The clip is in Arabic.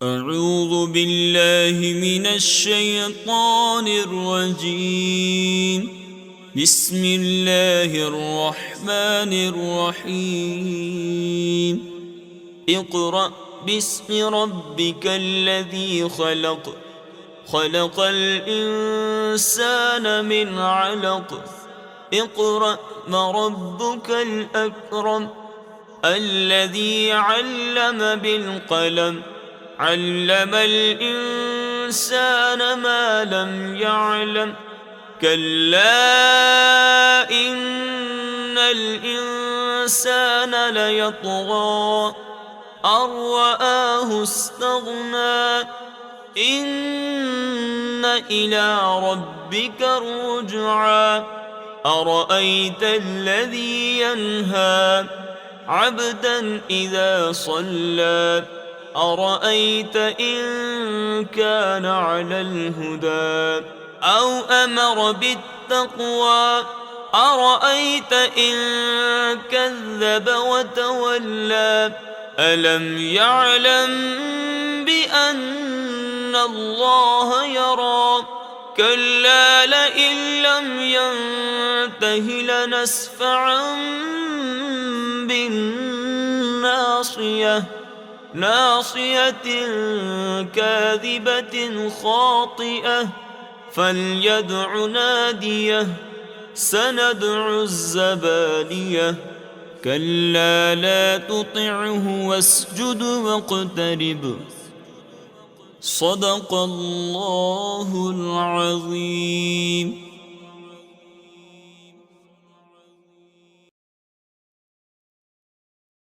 أعوذ بالله من الشيطان الرجيم. بسم الله الرحمن الرحيم. اقرأ باسم ربك الذي خلق، خلق الإنسان من علق. اقرأ وربك الأكرم الذي علم بالقلم، علم الإنسان ما لم يعلم. كلا إن الإنسان ليطغى أن رآه استغنى. إن إلى ربك الرجعى. أرأيت الذي ينهى عبدا إذا صلى، أرأيت إن كان على الهدى أو أمر بالتقوى، أرأيت إن كذب وتولى. ألم يعلم بأن الله يرى. كلا لئن لم ينته لنسفعا بالناصية، ناصية كاذبة خاطئة. فليدع ناديه سندع الزبانية. كلا لا تطعه واسجد واقترب. صدق الله العظيم.